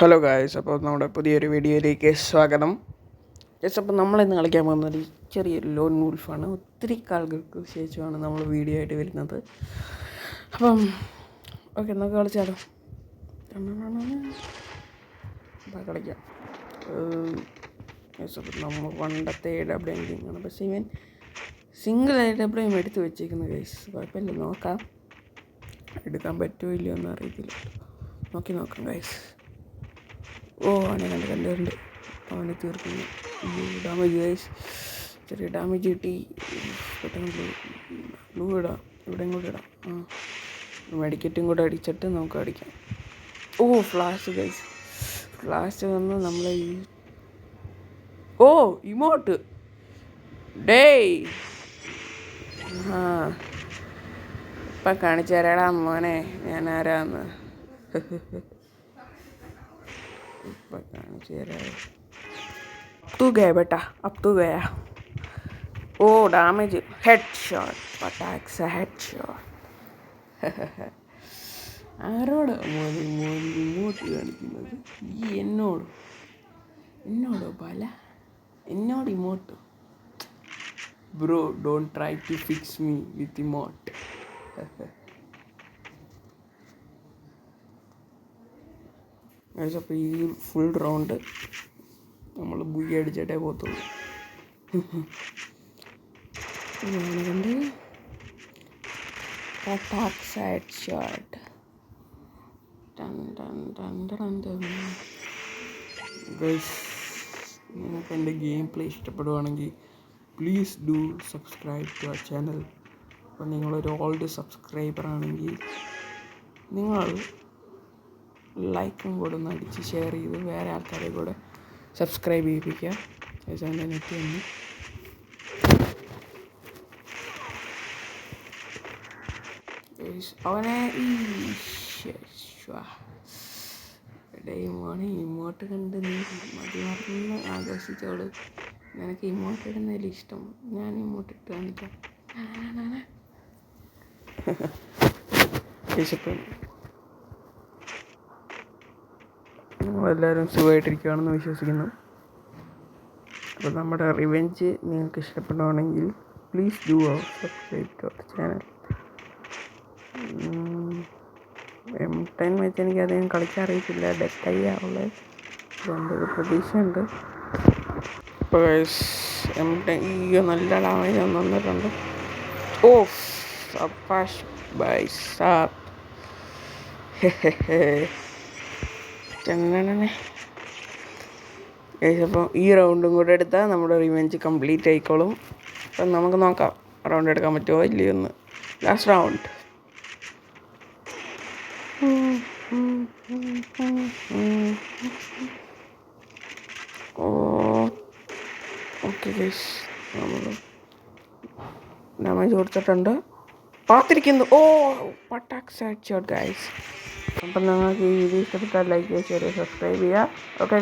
Hello guys, അപ്പോൾ നമ്മുടെ പുതിയൊരു വീഡിയോയിലേക്ക് സ്വാഗതം. യെസ്, അപ്പോൾ നമ്മളിന്ന് കളിക്കാൻ പോകുന്നത് ചെറിയൊരു ലോൺ വൂൾഫാണ്. ഒത്തിരി കാലങ്ങൾക്ക് ശേഷമാണ് നമ്മൾ വീഡിയോ ആയിട്ട് വരുന്നത്. അപ്പം ഓക്കെ, നമുക്ക് കളിച്ചാലോ. അപ്പോൾ കളിക്കാം. യെസ്, അപ്പോൾ നമ്മൾ പണ്ടത്തെ AWM ആണ്, പക്ഷേ ഇവൻ സിംഗിൾ AWM എടുത്ത് വെച്ചേക്കുന്നത് ഗൈസ്. കുഴപ്പമില്ല, നോക്കാം. എടുക്കാൻ പറ്റുമോ ഇല്ലയോ എന്ന് അറിയത്തില്ല. നോക്കാം ഗൈസ്. അവനെ കണ്ടുണ്ട്. അവനെ തീർക്കുന്നു. ഡാമേജ് ഗൈസ്, ചെറിയ ഡാമേജ് കിട്ടി. പെട്ടെന്ന് ബ്ലൂ ഇടാം, ഇവിടെയും കൂടെ ഇടാം. മെഡിക്കറ്റും കൂടെ അടിച്ചിട്ട് നമുക്ക് അടിക്കാം. ഫ്ലാഷ് ഗൈസ്, ഫ്ലാഷ് വന്ന് നമ്മളെ ഇമോട്ട് ഡേയ് ഇപ്പം കാണിച്ചു തരാടാ മോനെ ഞാൻ ആരാന്ന്. ഇപ്പം കാണിച്ചു തരാം. तू गया बेटा, अब तू गया. ഡാമേജ് ഹെഡ് ഷോട്ട്, പട്ടാക് ഹെഡ് ഷോട്ട്. ആരോട് ഇങ്ങോട്ട് കാണിക്കുന്നത്? ഈ എന്നോടോ പല എന്നോട് emote. Bro don't try to fix me with emote. അപ്പോൾ ഈ ഫുൾ റൗണ്ട് നമ്മൾ ബുയി അടിച്ചിട്ടേ പോകത്തുള്ളൂ. കണ്ട് ഹെഡ് ഷോട്ട്. നിങ്ങൾക്ക് എൻ്റെ ഗെയിം പ്ലേ ഇഷ്ടപ്പെടുവാണെങ്കിൽ please do subscribe to our channel. അപ്പോൾ നിങ്ങളൊരു ഓൾഡ് സബ്സ്ക്രൈബർ ആണെങ്കിൽ നിങ്ങൾ ലൈക്കും കൂടെ ഒന്ന് അടിച്ച് ഷെയർ ചെയ്ത് വേറെ ആൾക്കാരെ കൂടെ സബ്സ്ക്രൈബ് ചെയ്യിപ്പിക്കുക. എൻ്റെ നെറ്റ് വന്നു. അവനെ ഇമോട്ട് കണ്ട് നീ മതി മറന്ന് ആഘോഷിച്ചോളൂ. നിനക്ക് ഇമോട്ട് ഇടുന്നതിൽ ഇഷ്ടം, ഞാൻ ഇമോട്ട് ഇട്ട് കാണിക്കാം. നിങ്ങളെല്ലാവരും സുഖമായിട്ടിരിക്കുകയാണെന്ന് വിശ്വസിക്കുന്നു. അപ്പോൾ നമ്മുടെ റിവെഞ്ച് നിങ്ങൾക്ക് ഇഷ്ടപ്പെടുകയാണെങ്കിൽ please do subscribe to our channel. M10 വെച്ച് എനിക്കധികം കളിക്കാൻ അറിയത്തില്ല, ഡെത്തായി ആവുള്ളത്. അതുകൊണ്ട് ഒരു പ്രതീക്ഷയുണ്ട്. ഇപ്പോൾ M10 നല്ല ഡാമേജ് വന്നിട്ടുണ്ട്. സപ്പാഷ് ബൈ സാപ്പ്. അപ്പോൾ ഈ റൗണ്ടും കൂടെ എടുത്താൽ നമ്മുടെ റിവെഞ്ച് കംപ്ലീറ്റ് ആയിക്കോളും. അപ്പം നമുക്ക് നോക്കാം റൗണ്ട് എടുക്കാൻ പറ്റുമോ ഇല്ലയോ എന്ന്. Last round. ഓക്കെ ഗൈസ്, നമ്മൾ ഡാമേജ് കൊടുത്തിട്ടുണ്ട്. പാത്തിരിക്കുന്നു. പട്ടാക് ഹെഡ് ഷോട്ട് ഗൈസ്. അപ്പം നിങ്ങൾക്ക് ഈ വീഡിയോ ഇഷ്ടപ്പെട്ടാൽ ലൈക്ക് ചെയ്യുക, ഷെയർ ചെയ്യുക, സബ്സ്ക്രൈബ് ചെയ്യുക. ഓക്കെ.